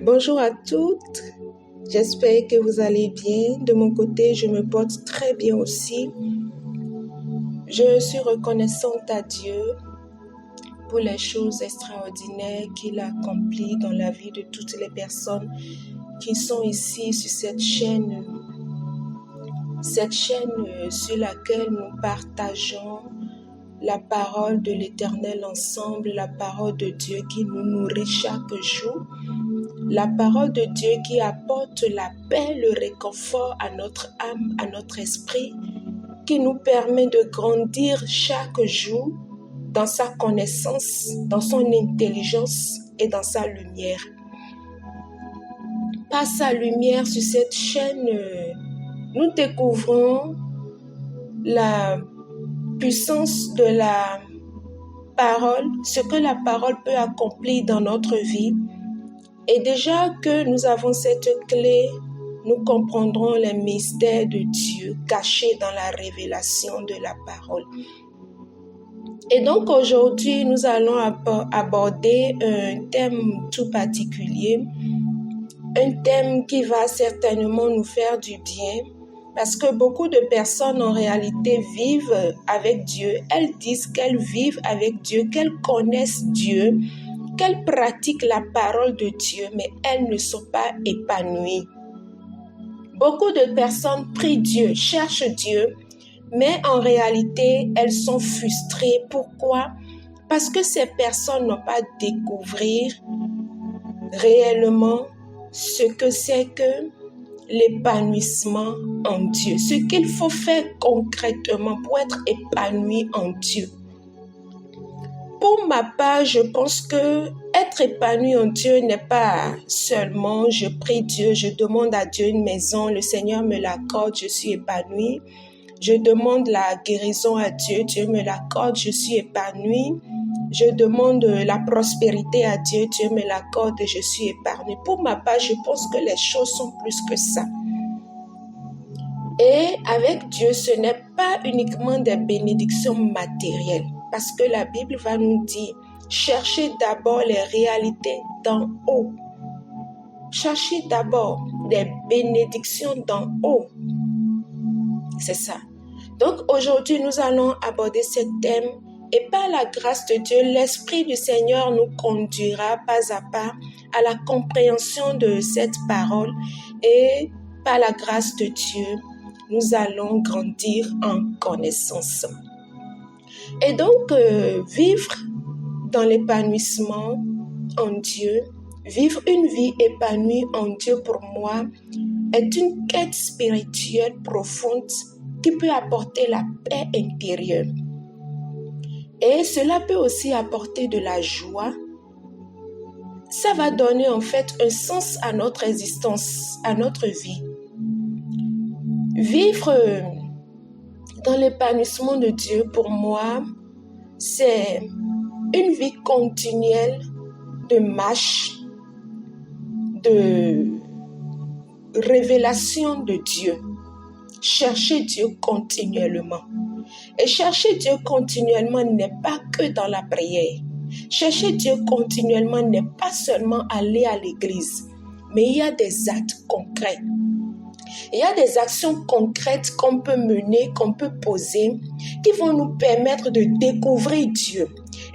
Bonjour à toutes, j'espère que vous allez bien. De mon côté, je me porte très bien aussi. Je suis reconnaissante à Dieu pour les choses extraordinaires qu'il a accomplies dans la vie de toutes les personnes qui sont ici sur cette chaîne sur laquelle nous partageons la parole de l'Éternel ensemble, la parole de Dieu qui nous nourrit chaque jour, la parole de Dieu qui apporte la paix, le réconfort à notre âme, à notre esprit, qui nous permet de grandir chaque jour dans sa connaissance, dans son intelligence et dans sa lumière. Par sa lumière sur cette chaîne, nous découvrons la puissance de la parole, ce que la parole peut accomplir dans notre vie. Et déjà que nous avons cette clé, nous comprendrons les mystères de Dieu cachés dans la révélation de la parole. Et donc aujourd'hui, nous allons aborder un thème tout particulier, un thème qui va certainement nous faire du bien, parce que beaucoup de personnes en réalité vivent avec Dieu. Elles disent qu'elles vivent avec Dieu, qu'elles connaissent Dieu, qu'elles pratiquent la parole de Dieu, mais elles ne sont pas épanouies. Beaucoup de personnes prient Dieu, cherchent Dieu, mais en réalité, elles sont frustrées. Pourquoi? Parce que ces personnes n'ont pas découvert réellement ce que c'est que l'épanouissement en Dieu, ce qu'il faut faire concrètement pour être épanoui en Dieu. Pour ma part, je pense que être épanoui en Dieu n'est pas seulement je prie Dieu, je demande à Dieu une maison, le Seigneur me l'accorde, je suis épanoui. Je demande la guérison à Dieu, Dieu me l'accorde, je suis épanoui. Je demande la prospérité à Dieu, Dieu me l'accorde et je suis épanoui. Pour ma part, je pense que les choses sont plus que ça. Et avec Dieu, ce n'est pas uniquement des bénédictions matérielles. Parce que la Bible va nous dire, cherchez d'abord les réalités d'en haut. Cherchez d'abord des bénédictions d'en haut. C'est ça. Donc aujourd'hui, nous allons aborder ce thème et par la grâce de Dieu, l'Esprit du Seigneur nous conduira pas à pas à la compréhension de cette parole et par la grâce de Dieu, nous allons grandir en connaissance. Et donc, vivre dans l'épanouissement en Dieu, vivre une vie épanouie en Dieu pour moi est une quête spirituelle profonde qui peut apporter la paix intérieure. Et cela peut aussi apporter de la joie. Ça va donner en fait un sens à notre existence, à notre vie. Vivre dans l'épanouissement de Dieu, pour moi, c'est une vie continuelle de marche, de révélation de Dieu. Chercher Dieu continuellement. Et chercher Dieu continuellement n'est pas que dans la prière. Chercher Dieu continuellement n'est pas seulement aller à l'église, mais il y a des actes concrets. Il y a des actions concrètes qu'on peut mener, qu'on peut poser, qui vont nous permettre de découvrir Dieu.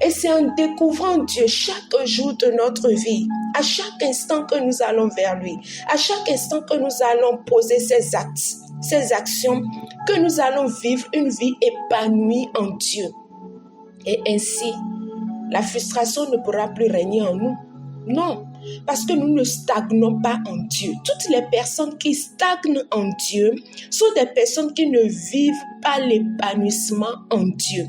Et c'est en découvrant Dieu chaque jour de notre vie, à chaque instant que nous allons vers lui, à chaque instant que nous allons poser ces actes, ces actions, que nous allons vivre une vie épanouie en Dieu. Et ainsi, la frustration ne pourra plus régner en nous. Non, parce que nous ne stagnons pas en Dieu. Toutes les personnes qui stagnent en Dieu sont des personnes qui ne vivent pas l'épanouissement en Dieu.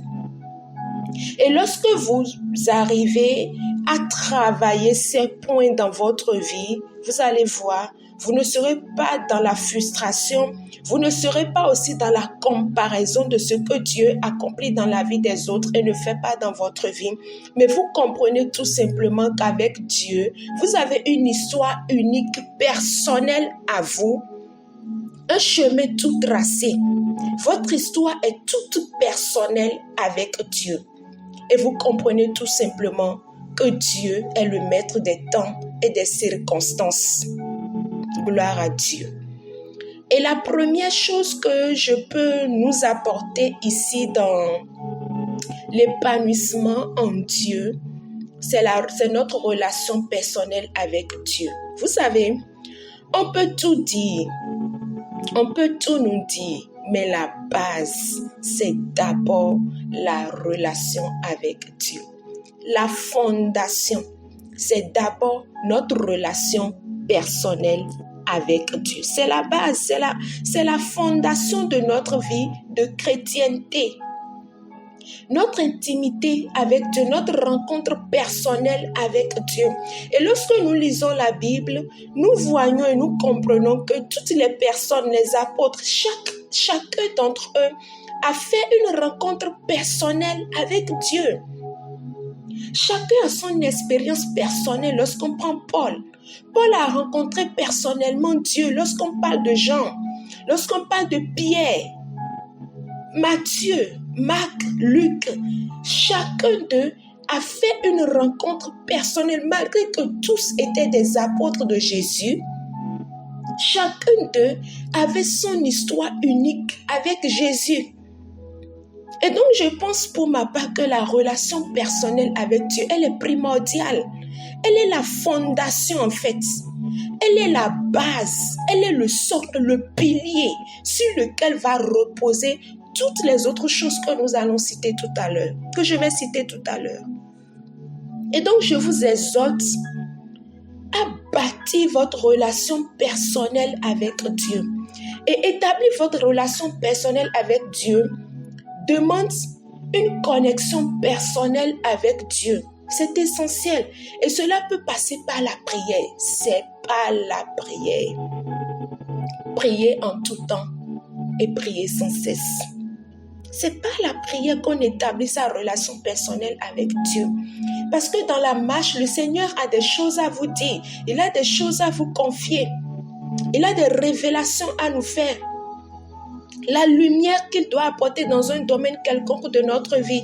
Et lorsque vous arrivez à travailler ces points dans votre vie, vous allez voir, vous ne serez pas dans la frustration, vous ne serez pas aussi dans la comparaison de ce que Dieu accomplit dans la vie des autres et ne fait pas dans votre vie. Mais vous comprenez tout simplement qu'avec Dieu, vous avez une histoire unique, personnelle à vous, un chemin tout tracé. Votre histoire est toute personnelle avec Dieu. Et vous comprenez tout simplement que Dieu est le maître des temps et des circonstances. Gloire à Dieu. Et la première chose que je peux nous apporter ici dans l'épanouissement en Dieu, c'est notre relation personnelle avec Dieu. Vous savez, on peut tout dire, on peut tout nous dire, mais la base, c'est d'abord la relation avec Dieu. La fondation, c'est d'abord notre relation personnelle avec Dieu. C'est la base, c'est la fondation de notre vie de chrétienté. Notre intimité avec Dieu, notre rencontre personnelle avec Dieu. Et lorsque nous lisons la Bible, nous voyons et nous comprenons que toutes les personnes, les apôtres, chacun d'entre eux a fait une rencontre personnelle avec Dieu. Chacun a son expérience personnelle. Lorsqu'on prend Paul a rencontré personnellement Dieu. Lorsqu'on parle de Jean, lorsqu'on parle de Pierre, Matthieu, Marc, Luc, chacun d'eux a fait une rencontre personnelle malgré que tous étaient des apôtres de Jésus. Chacun d'eux avait son histoire unique avec Jésus. Et donc, je pense pour ma part que la relation personnelle avec Dieu, elle est primordiale. Elle est la fondation en fait. Elle est la base. Elle est le socle, le pilier sur lequel va reposer toutes les autres choses que nous allons citer tout à l'heure, que je vais citer tout à l'heure. Et donc, je vous exhorte à bâtir votre relation personnelle avec Dieu. Et établir votre relation personnelle avec Dieu demande une connexion personnelle avec Dieu. C'est essentiel. Et cela peut passer par la prière. C'est par la prière. Prier en tout temps et prier sans cesse. C'est par la prière qu'on établit sa relation personnelle avec Dieu. Parce que dans la marche, le Seigneur a des choses à vous dire. Il a des choses à vous confier. Il a des révélations à nous faire. La lumière qu'il doit apporter dans un domaine quelconque de notre vie.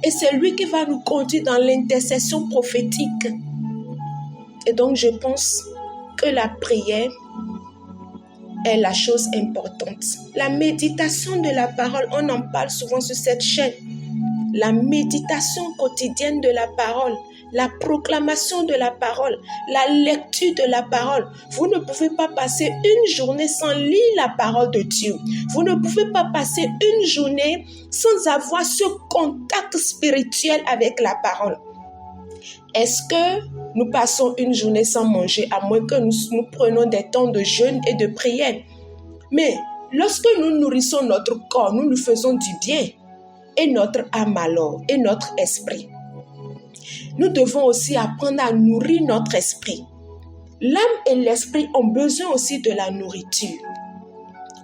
Et c'est lui qui va nous conduire dans l'intercession prophétique. Et donc, je pense que la prière est la chose importante. La méditation de la parole, on en parle souvent sur cette chaîne. La méditation quotidienne de la parole, la proclamation de la parole, la lecture de la parole. Vous ne pouvez pas passer une journée sans lire la parole de Dieu. Vous ne pouvez pas passer une journée sans avoir ce contact spirituel avec la parole. Est-ce que nous passons une journée sans manger, à moins que nous prenions des temps de jeûne et de prière? Mais lorsque nous nourrissons notre corps, nous nous faisons du bien. Et notre âme alors, et notre esprit. Nous devons aussi apprendre à nourrir notre esprit. L'âme et l'esprit ont besoin aussi de la nourriture.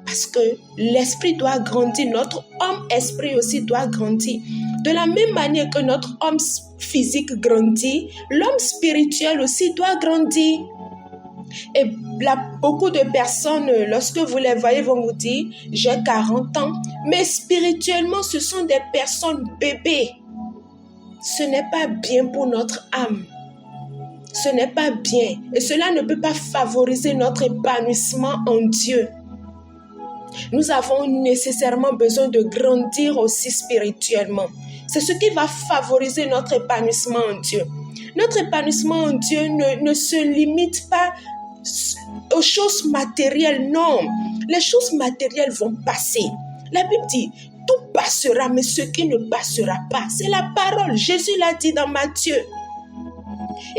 Parce que l'esprit doit grandir, notre homme-esprit aussi doit grandir. De la même manière que notre homme physique grandit, l'homme spirituel aussi doit grandir. Et là, beaucoup de personnes, lorsque vous les voyez, vont vous dire « j'ai 40 ans ». Mais spirituellement, ce sont des personnes bébés. Ce n'est pas bien pour notre âme. Ce n'est pas bien. Et cela ne peut pas favoriser notre épanouissement en Dieu. Nous avons nécessairement besoin de grandir aussi spirituellement. C'est ce qui va favoriser notre épanouissement en Dieu. Notre épanouissement en Dieu ne se limite pas aux choses matérielles, non. Les choses matérielles vont passer. La Bible dit, tout passera, mais ce qui ne passera pas, c'est la parole. Jésus l'a dit dans Matthieu.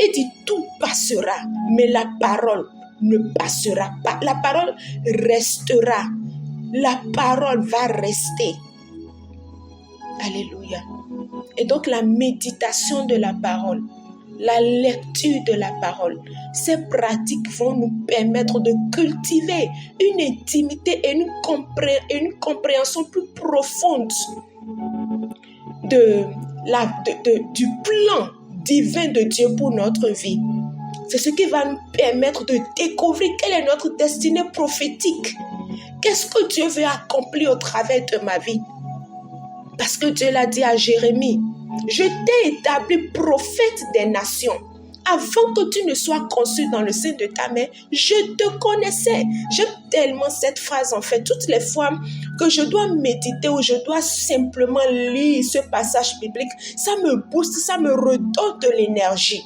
Il dit, tout passera, mais la parole ne passera pas. La parole restera. La parole va rester. Alléluia. Et donc la méditation de la parole, la lecture de la parole, ces pratiques vont nous permettre de cultiver une intimité et une compréhension plus profonde du plan divin de Dieu pour notre vie. C'est ce qui va nous permettre de découvrir quelle est notre destinée prophétique. Qu'est-ce que Dieu veut accomplir au travers de ma vie? Parce que Dieu l'a dit à Jérémie, je t'ai établi prophète des nations. Avant que tu ne sois conçu dans le sein de ta mère, je te connaissais. J'aime tellement cette phrase en fait. Toutes les fois que je dois méditer ou je dois simplement lire ce passage biblique, ça me booste, ça me redonne de l'énergie.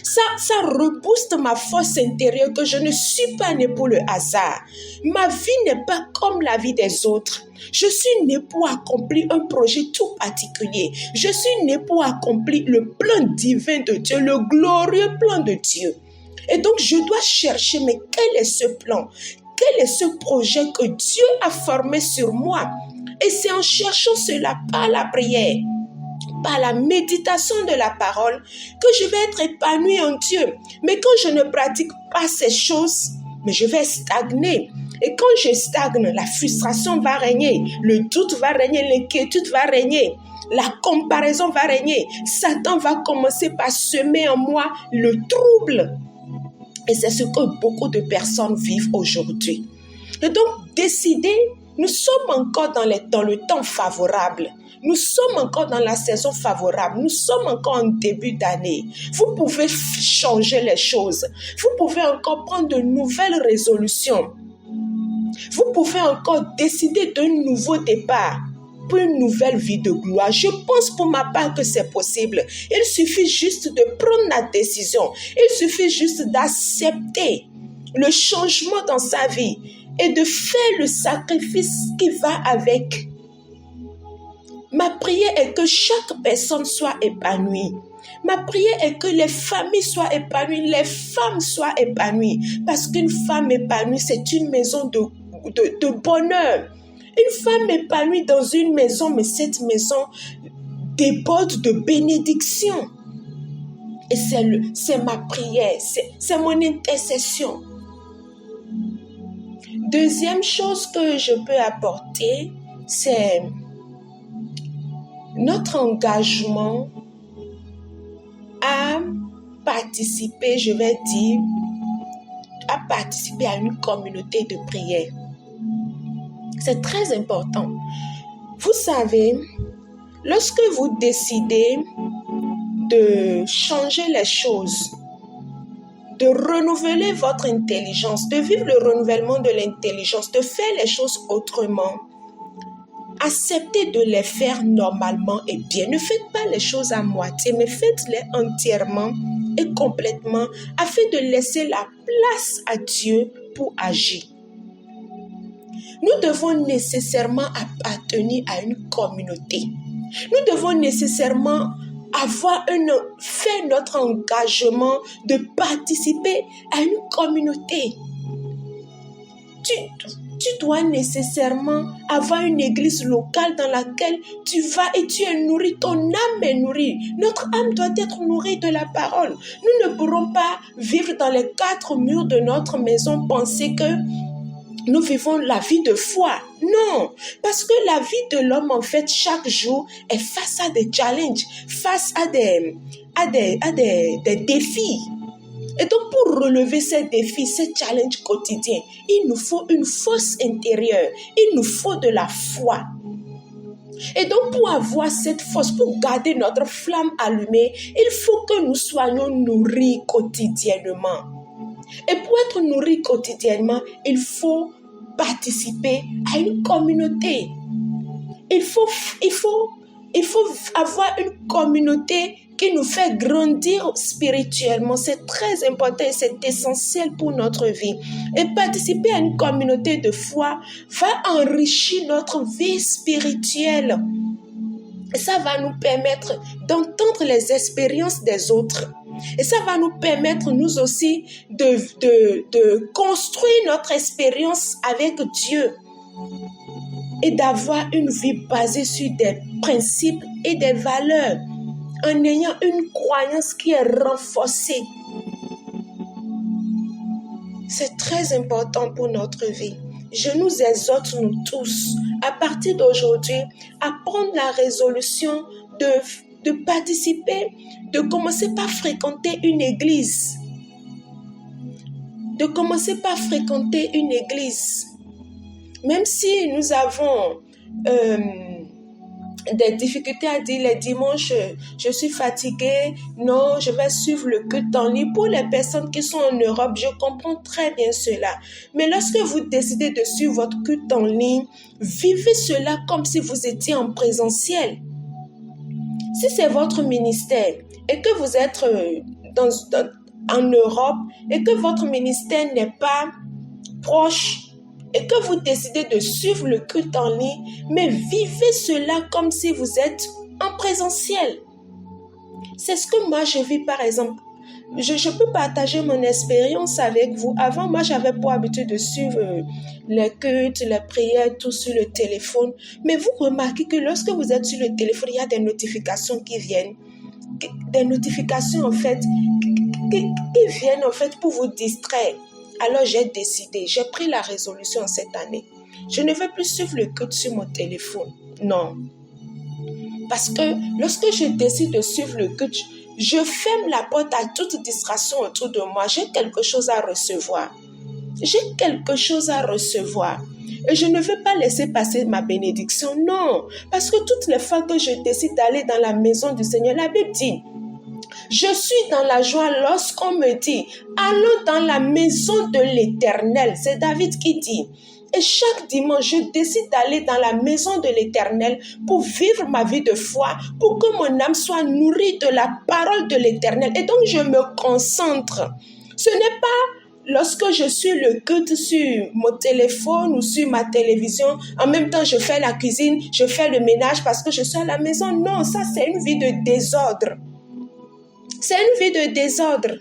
Ça rebooste ma force intérieure que je ne suis pas née pour le hasard. Ma vie n'est pas comme la vie des autres. Je suis née pour accomplir un projet tout particulier. Je suis née pour accomplir le plan divin de Dieu, le glorieux plan de Dieu. Et donc, je dois chercher, mais quel est ce plan? Quel est ce projet que Dieu a formé sur moi? Et c'est en cherchant cela par la prière, par la méditation de la parole, que je vais être épanouie en Dieu. Mais quand je ne pratique pas ces choses, mais je vais stagner. Et quand je stagne, la frustration va régner, le doute va régner, l'inquiétude va régner, la comparaison va régner. Satan va commencer par semer en moi le trouble. Et c'est ce que beaucoup de personnes vivent aujourd'hui. Et donc, décider, nous sommes encore dans le temps favorable. Nous sommes encore dans la saison favorable. Nous sommes encore en début d'année. Vous pouvez changer les choses. Vous pouvez encore prendre de nouvelles résolutions. Vous pouvez encore décider d'un nouveau départ pour une nouvelle vie de gloire. Je pense pour ma part que c'est possible. Il suffit juste de prendre la décision. Il suffit juste d'accepter le changement dans sa vie et de faire le sacrifice qui va avec. Ma prière est que chaque personne soit épanouie. Ma prière est que les familles soient épanouies, les femmes soient épanouies. Parce qu'une femme épanouie, c'est une maison de bonheur. Une femme épanouie dans une maison, mais cette maison déborde de bénédiction. Et c'est ma prière, c'est mon intercession. Deuxième chose que je peux apporter, c'est notre engagement à participer, je vais dire, à participer à une communauté de prière. C'est très important. Vous savez, lorsque vous décidez de changer les choses, de renouveler votre intelligence, de vivre le renouvellement de l'intelligence, de faire les choses autrement, acceptez de les faire normalement et bien. Ne faites pas les choses à moitié, mais faites-les entièrement et complètement afin de laisser la place à Dieu pour agir. Nous devons nécessairement appartenir à une communauté. Nous devons nécessairement faire notre engagement de participer à une communauté. Tu dois nécessairement avoir une église locale dans laquelle tu vas et tu es nourri, ton âme est nourrie. Notre âme doit être nourrie de la parole. Nous ne pourrons pas vivre dans les quatre murs de notre maison, penser que nous vivons la vie de foi. Non, parce que la vie de l'homme, en fait, chaque jour est face à des challenges, face à des défis. Et donc, pour relever ces défis, ces challenges quotidiens, il nous faut une force intérieure, il nous faut de la foi. Et donc, pour avoir cette force, pour garder notre flamme allumée, il faut que nous soyons nourris quotidiennement. Et pour être nourris quotidiennement, il faut participer à une communauté. Il faut avoir une communauté qui nous fait grandir spirituellement. C'est très important et c'est essentiel pour notre vie. Et participer à une communauté de foi va enrichir notre vie spirituelle. Et ça va nous permettre d'entendre les expériences des autres. Et ça va nous permettre, nous aussi, de construire notre expérience avec Dieu et d'avoir une vie basée sur des principes et des valeurs, en ayant une croyance qui est renforcée. C'est très important pour notre vie. Je nous exhorte, nous tous, à partir d'aujourd'hui, à prendre la résolution de participer, de commencer par fréquenter une église. De commencer par fréquenter une église. Même si nous avons des difficultés à dire les dimanches, je suis fatiguée, non, je vais suivre le culte en ligne. Pour les personnes qui sont en Europe, je comprends très bien cela. Mais lorsque vous décidez de suivre votre culte en ligne, vivez cela comme si vous étiez en présentiel. Si c'est votre ministère et que vous êtes en Europe et que votre ministère n'est pas proche, et que vous décidez de suivre le culte en ligne, mais vivez cela comme si vous êtes en présentiel. C'est ce que moi je vis par exemple. Je peux partager mon expérience avec vous. Avant, moi j'avais pour habitude de suivre les cultes, les prières, tout sur le téléphone. Mais vous remarquez que lorsque vous êtes sur le téléphone, il y a des notifications qui viennent. Des notifications en fait, qui viennent en fait pour vous distraire. Alors j'ai décidé, j'ai pris la résolution cette année. Je ne vais plus suivre le culte sur mon téléphone. Non. Parce que lorsque je décide de suivre le culte, je ferme la porte à toute distraction autour de moi. J'ai quelque chose à recevoir. J'ai quelque chose à recevoir. Et je ne veux pas laisser passer ma bénédiction. Non. Parce que toutes les fois que je décide d'aller dans la maison du Seigneur, la Bible dit, je suis dans la joie lorsqu'on me dit, allons dans la maison de l'Éternel. C'est David qui dit. Et chaque dimanche, je décide d'aller dans la maison de l'Éternel pour vivre ma vie de foi, pour que mon âme soit nourrie de la parole de l'Éternel. Et donc, je me concentre. Ce n'est pas lorsque je suis le culte sur mon téléphone ou sur ma télévision, en même temps, je fais la cuisine, je fais le ménage parce que je suis à la maison. Non, ça, c'est une vie de désordre. C'est une vie de désordre.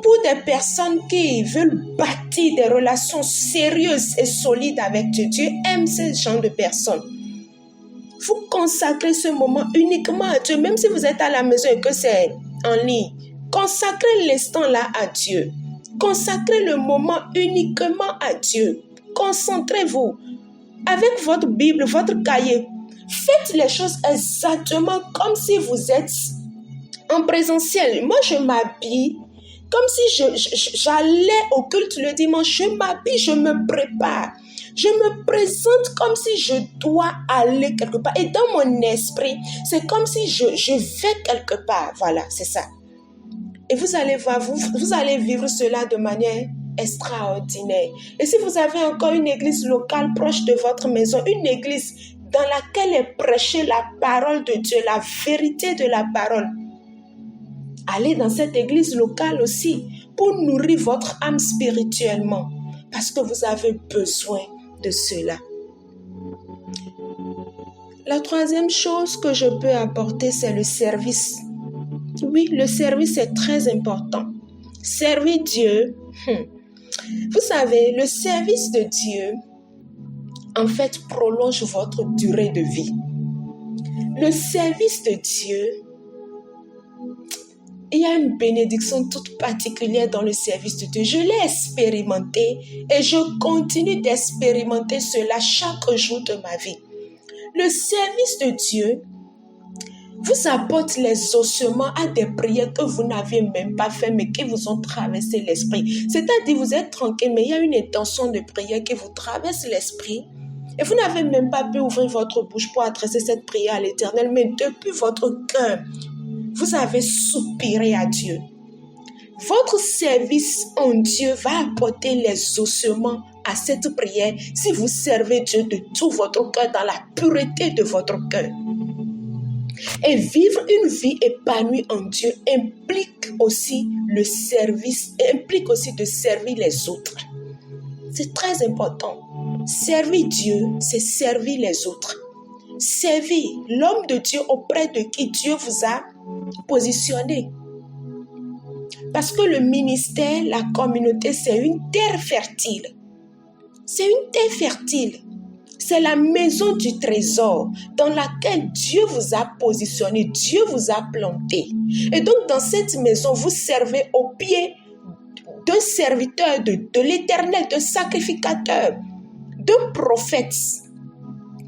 Pour des personnes qui veulent bâtir des relations sérieuses et solides avec Dieu, Dieu aime ce genre de personnes. Vous consacrez ce moment uniquement à Dieu, même si vous êtes à la maison et que c'est en ligne. Consacrez l'instant là à Dieu. Consacrez le moment uniquement à Dieu. Concentrez-vous avec votre Bible, votre cahier. Faites les choses exactement comme si vous êtes en présentiel. Moi, je m'habille comme si j'allais au culte le dimanche. Je m'habille, je me prépare. Je me présente comme si je dois aller quelque part. Et dans mon esprit, c'est comme si je vais quelque part. Voilà, c'est ça. Et vous allez voir, vous allez vivre cela de manière extraordinaire. Et si vous avez encore une église locale proche de votre maison, une église dans laquelle est prêchée la parole de Dieu, la vérité de la parole, allez dans cette église locale aussi pour nourrir votre âme spirituellement parce que vous avez besoin de cela. La troisième chose que je peux apporter, c'est le service. Oui, le service est très important. Servir Dieu, vous savez, le service de Dieu, en fait, prolonge votre durée de vie. Le service de Dieu, il y a une bénédiction toute particulière dans le service de Dieu. Je l'ai expérimenté et je continue d'expérimenter cela chaque jour de ma vie. Le service de Dieu vous apporte les ossements à des prières que vous n'aviez même pas fait, mais qui vous ont traversé l'esprit. C'est-à-dire, vous êtes tranquille, mais il y a une intention de prière qui vous traverse l'esprit. Et vous n'avez même pas pu ouvrir votre bouche pour adresser cette prière à l'Éternel, mais depuis votre cœur, vous avez soupiré à Dieu. Votre service en Dieu va apporter les ossements à cette prière si vous servez Dieu de tout votre cœur, dans la pureté de votre cœur. Et vivre une vie épanouie en Dieu implique aussi le service, implique aussi de servir les autres. C'est très important. Servir Dieu, c'est servir les autres. Servir l'homme de Dieu auprès de qui Dieu vous a positionné. Parce que le ministère, la communauté, c'est une terre fertile. C'est une terre fertile. C'est la maison du trésor dans laquelle Dieu vous a positionné, Dieu vous a planté. Et donc, dans cette maison, vous servez au pied d'un serviteur de l'Éternel, d'un sacrificateur, d'un prophète,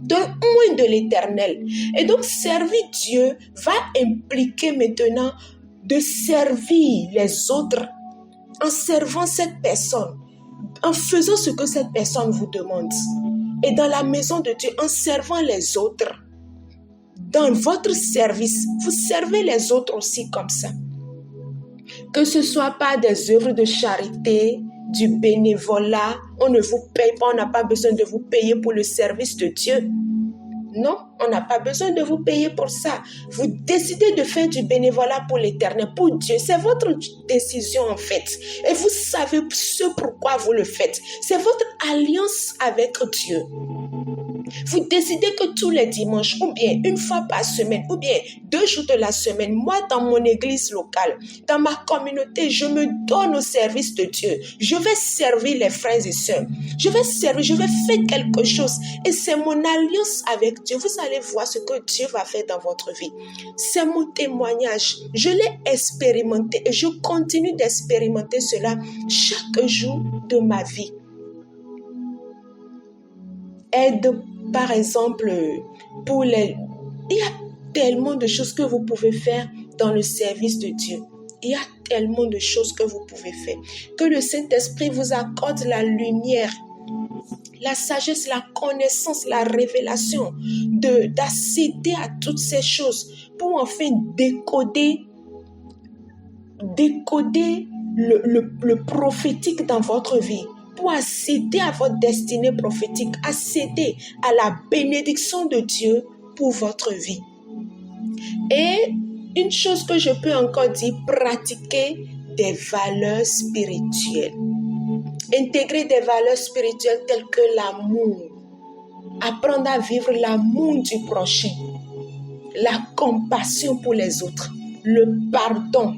d'un oint de l'Éternel. Et donc, servir Dieu va impliquer maintenant de servir les autres en servant cette personne, en faisant ce que cette personne vous demande. et dans la maison de Dieu en servant les autres. Dans votre service, vous servez les autres aussi comme ça. Que ce ne soit pas des œuvres de charité, du bénévolat, on ne vous paye pas, on n'a pas besoin de vous payer pour le service de Dieu. Non, on n'a pas besoin de vous payer pour ça. Vous décidez de faire du bénévolat pour l'Éternel, pour Dieu. C'est votre décision en fait. Et vous savez ce pourquoi vous le faites. C'est votre alliance avec Dieu. Vous décidez que tous les dimanches, ou bien une fois par semaine, ou bien 2 jours de la semaine, moi dans mon église locale, dans ma communauté, je me donne au service de Dieu. Je vais servir les frères et sœurs. Je vais servir, je vais faire quelque chose. Et c'est mon alliance avec Dieu. Vous allez voir ce que Dieu va faire dans votre vie. C'est mon témoignage. Je l'ai expérimenté et je continue d'expérimenter cela chaque jour de ma vie. Aide, par exemple, il y a tellement de choses que vous pouvez faire dans le service de Dieu. Il y a tellement de choses que vous pouvez faire. Que le Saint-Esprit vous accorde la lumière, la sagesse, la connaissance, la révélation, d'accéder à toutes ces choses pour enfin décoder le prophétique dans votre vie. Pour accéder à votre destinée prophétique, accéder à la bénédiction de Dieu pour votre vie. Et une chose que je peux encore dire, pratiquer des valeurs spirituelles. Intégrer des valeurs spirituelles telles que l'amour. Apprendre à vivre l'amour du prochain. La compassion pour les autres. Le pardon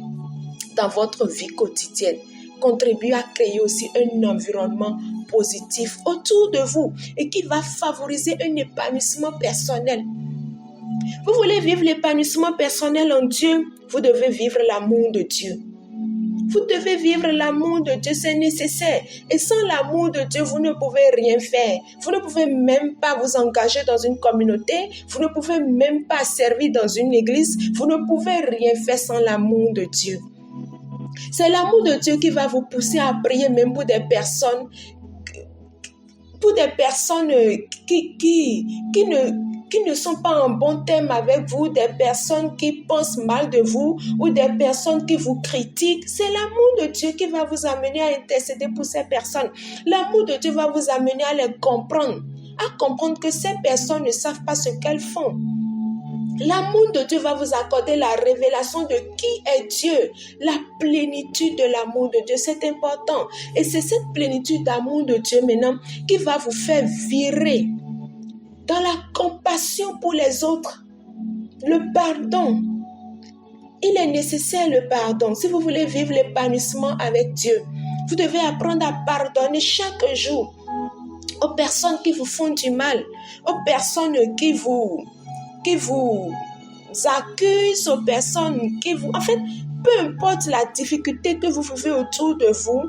dans votre vie quotidienne. Contribuer à créer aussi un environnement positif autour de vous et qui va favoriser un épanouissement personnel. Vous voulez vivre l'épanouissement personnel en Dieu, vous devez vivre l'amour de Dieu. Vous devez vivre l'amour de Dieu, c'est nécessaire. Et sans l'amour de Dieu, vous ne pouvez rien faire. Vous ne pouvez même pas vous engager dans une communauté. Vous ne pouvez même pas servir dans une église. Vous ne pouvez rien faire sans l'amour de Dieu. C'est l'amour de Dieu qui va vous pousser à prier même pour des personnes qui ne sont pas en bon terme avec vous, des personnes qui pensent mal de vous ou des personnes qui vous critiquent. C'est l'amour de Dieu qui va vous amener à intercéder pour ces personnes. L'amour de Dieu va vous amener à les comprendre, à comprendre que ces personnes ne savent pas ce qu'elles font. L'amour de Dieu va vous accorder la révélation de qui est Dieu, la plénitude de l'amour de Dieu, c'est important. Et c'est cette plénitude d'amour de Dieu maintenant qui va vous faire virer dans la compassion pour les autres, le pardon. Il est nécessaire le pardon. Si vous voulez vivre l'épanouissement avec Dieu, vous devez apprendre à pardonner chaque jour aux personnes qui vous font du mal, aux personnes qui vous accusent, aux personnes qui vous... En fait, peu importe la difficulté que vous vivez autour de vous,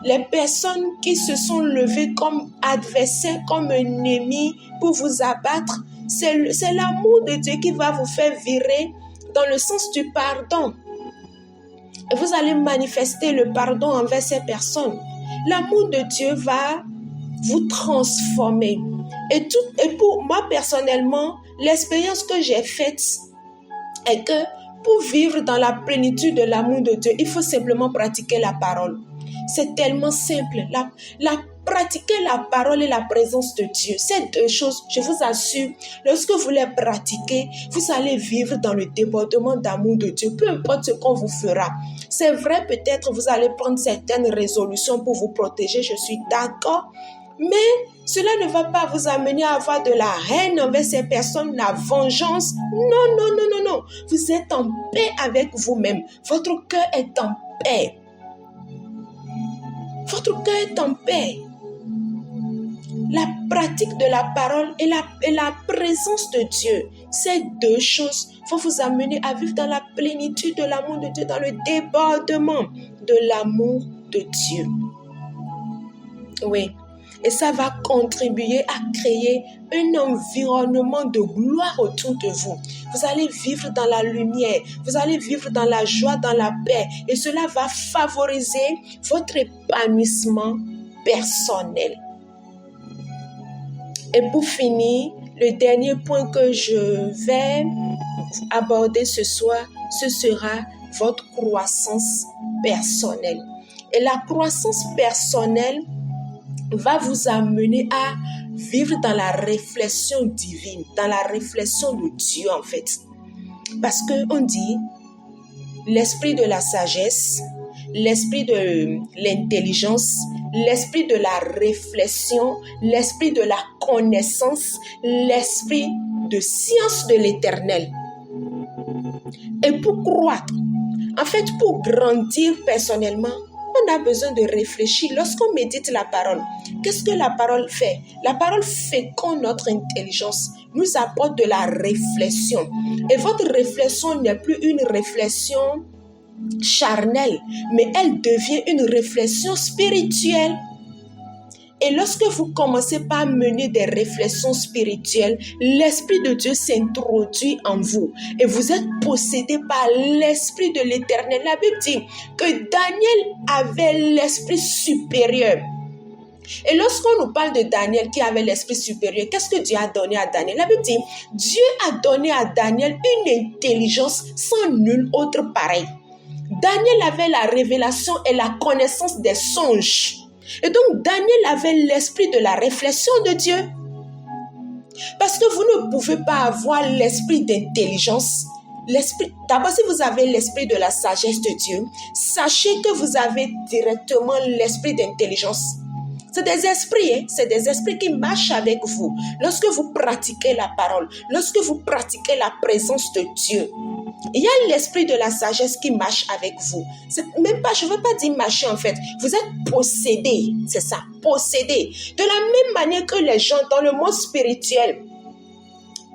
les personnes qui se sont levées comme adversaires, comme ennemis pour vous abattre, c'est l'amour de Dieu qui va vous faire virer dans le sens du pardon. Et vous allez manifester le pardon envers ces personnes. L'amour de Dieu va vous transformer. Et pour moi personnellement, l'expérience que j'ai faite est que pour vivre dans la plénitude de l'amour de Dieu, il faut simplement pratiquer la parole. C'est tellement simple. Pratiquer la parole et la présence de Dieu, ces deux choses, je vous assure, lorsque vous les pratiquez, vous allez vivre dans le débordement d'amour de Dieu, peu importe ce qu'on vous fera. C'est vrai, peut-être vous allez prendre certaines résolutions pour vous protéger, je suis d'accord, mais cela ne va pas vous amener à avoir de la haine envers ces personnes, la vengeance. Non. Vous êtes en paix avec vous-même. Votre cœur est en paix. Votre cœur est en paix. La pratique de la parole et la présence de Dieu, ces deux choses vont vous amener à vivre dans la plénitude de l'amour de Dieu, dans le débordement de l'amour de Dieu. Oui. Et ça va contribuer à créer un environnement de gloire autour de vous. Vous allez vivre dans la lumière, vous allez vivre dans la joie, dans la paix. Et cela va favoriser votre épanouissement personnel. Et pour finir, le dernier point que je vais aborder ce soir, ce sera votre croissance personnelle. Et la croissance personnelle va vous amener à vivre dans la réflexion divine, dans la réflexion de Dieu en fait. Parce qu'on dit l'esprit de la sagesse, l'esprit de l'intelligence, l'esprit de la réflexion, l'esprit de la connaissance, l'esprit de science de l'éternel. Et pour croître, en fait, pour grandir personnellement, on a besoin de réfléchir. Lorsqu'on médite la parole, qu'est-ce que la parole fait? La parole féconde notre intelligence, nous apporte de la réflexion. Et votre réflexion n'est plus une réflexion charnelle, mais elle devient une réflexion spirituelle. Et lorsque vous commencez par mener des réflexions spirituelles, l'Esprit de Dieu s'introduit en vous et vous êtes possédé par l'Esprit de l'Éternel. La Bible dit que Daniel avait l'Esprit supérieur. Et lorsqu'on nous parle de Daniel qui avait l'Esprit supérieur, qu'est-ce que Dieu a donné à Daniel? La Bible dit, Dieu a donné à Daniel une intelligence sans nul autre pareil. Daniel avait la révélation et la connaissance des songes. Et donc, Daniel avait l'esprit de la réflexion de Dieu. Parce que vous ne pouvez pas avoir l'esprit d'intelligence. D'abord, si vous avez l'esprit de la sagesse de Dieu, sachez que vous avez directement l'esprit d'intelligence. C'est des esprits, c'est des esprits qui marchent avec vous. Lorsque vous pratiquez la parole, lorsque vous pratiquez la présence de Dieu, il y a l'esprit de la sagesse qui marche avec vous. C'est même pas, je ne veux pas dire marcher en fait. Vous êtes possédé, c'est ça, possédé. De la même manière que les gens dans le monde spirituel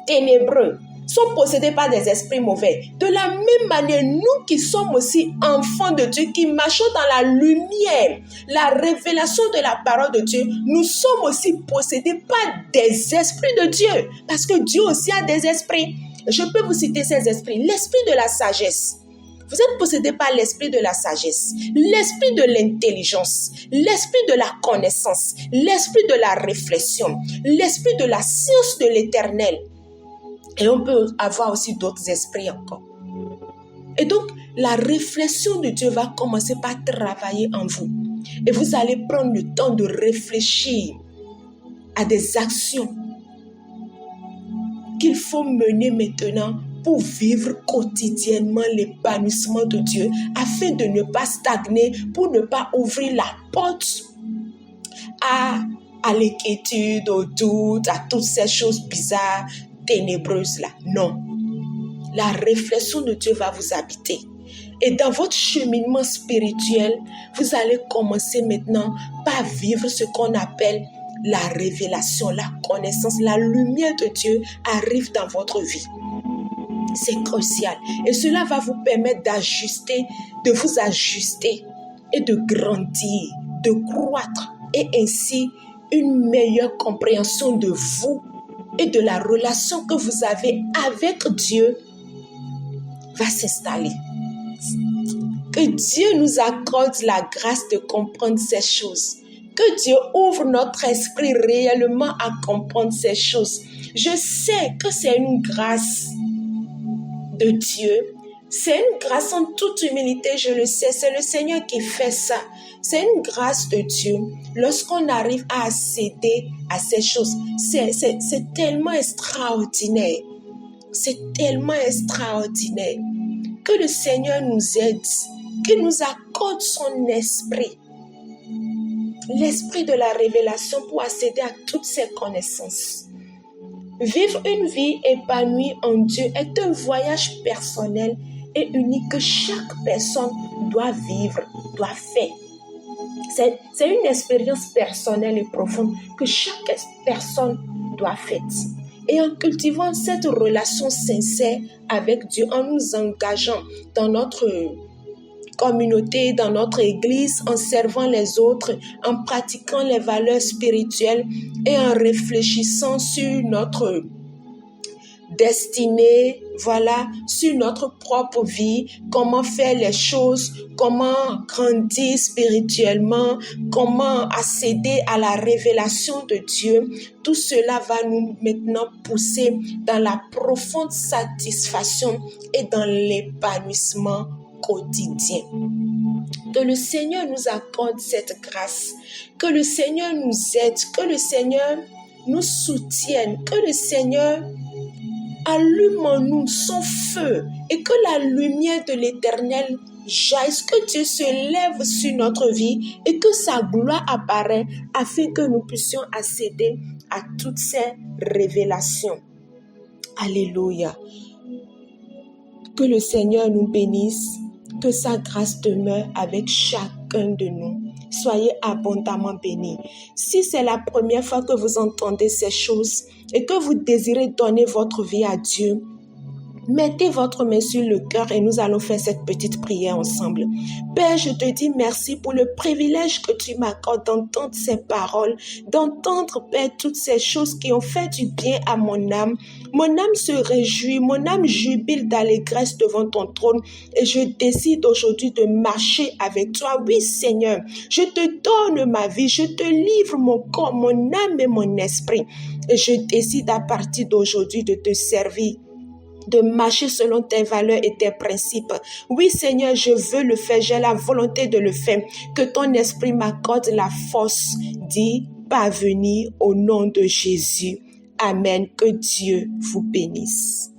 ténébreux sont possédés par des esprits mauvais. De la même manière, nous qui sommes aussi enfants de Dieu, qui marchons dans la lumière, la révélation de la parole de Dieu, nous sommes aussi possédés par des esprits de Dieu. Parce que Dieu aussi a des esprits. Je peux vous citer ces esprits. L'esprit de la sagesse. Vous êtes possédé par l'esprit de la sagesse, l'esprit de l'intelligence, l'esprit de la connaissance, l'esprit de la réflexion, l'esprit de la science de l'éternel. Et on peut avoir aussi d'autres esprits encore. Et donc, la réflexion de Dieu va commencer par travailler en vous. Et vous allez prendre le temps de réfléchir à des actions qu'il faut mener maintenant pour vivre quotidiennement l'épanouissement de Dieu, afin de ne pas stagner, pour ne pas ouvrir la porte à l'inquiétude, au doute, à toutes ces choses bizarres, ténébreuses là. Non. La réflexion de Dieu va vous habiter. Et dans votre cheminement spirituel, vous allez commencer maintenant par vivre ce qu'on appelle la révélation, la connaissance, la lumière de Dieu arrive dans votre vie. C'est crucial. Et cela va vous permettre de vous ajuster et de grandir, de croître. Et ainsi, une meilleure compréhension de vous et de la relation que vous avez avec Dieu va s'installer. Que Dieu nous accorde la grâce de comprendre ces choses. Que Dieu ouvre notre esprit réellement à comprendre ces choses. Je sais que c'est une grâce de Dieu. C'est une grâce en toute humilité, je le sais. C'est le Seigneur qui fait ça. C'est une grâce de Dieu. Lorsqu'on arrive à accéder à ces choses, c'est tellement extraordinaire. C'est tellement extraordinaire. Que le Seigneur nous aide, qu'il nous accorde son esprit. L'esprit de la révélation pour accéder à toutes ces connaissances. Vivre une vie épanouie en Dieu est un voyage personnel et unique que chaque personne doit vivre, doit faire. C'est une expérience personnelle et profonde que chaque personne doit faire. Et en cultivant cette relation sincère avec Dieu, en nous engageant dans notre communauté, dans notre église, en servant les autres, en pratiquant les valeurs spirituelles et en réfléchissant sur notre destinée, voilà, sur notre propre vie, comment faire les choses, comment grandir spirituellement, comment accéder à la révélation de Dieu. Tout cela va nous maintenant pousser dans la profonde satisfaction et dans l'épanouissement quotidien. Que le Seigneur nous accorde cette grâce, que le Seigneur nous aide, que le Seigneur nous soutienne, que le Seigneur allume en nous son feu et que la lumière de l'Éternel jaillisse, que Dieu se lève sur notre vie et que sa gloire apparaît afin que nous puissions accéder à toutes ces révélations. Alléluia. Que le Seigneur nous bénisse, que sa grâce demeure avec chacun de nous. Soyez abondamment bénis. Si c'est la première fois que vous entendez ces choses et que vous désirez donner votre vie à Dieu, mettez votre main sur le cœur et nous allons faire cette petite prière ensemble. Père, je te dis merci pour le privilège que tu m'accordes d'entendre ces paroles, d'entendre, Père, toutes ces choses qui ont fait du bien à mon âme. Mon âme se réjouit, mon âme jubile d'allégresse devant ton trône et je décide aujourd'hui de marcher avec toi. Oui, Seigneur, je te donne ma vie, je te livre mon corps, mon âme et mon esprit et je décide à partir d'aujourd'hui de te servir, de marcher selon tes valeurs et tes principes. Oui, Seigneur, je veux le faire, j'ai la volonté de le faire. Que ton esprit m'accorde la force d'y parvenir au nom de Jésus. Amen. Que Dieu vous bénisse.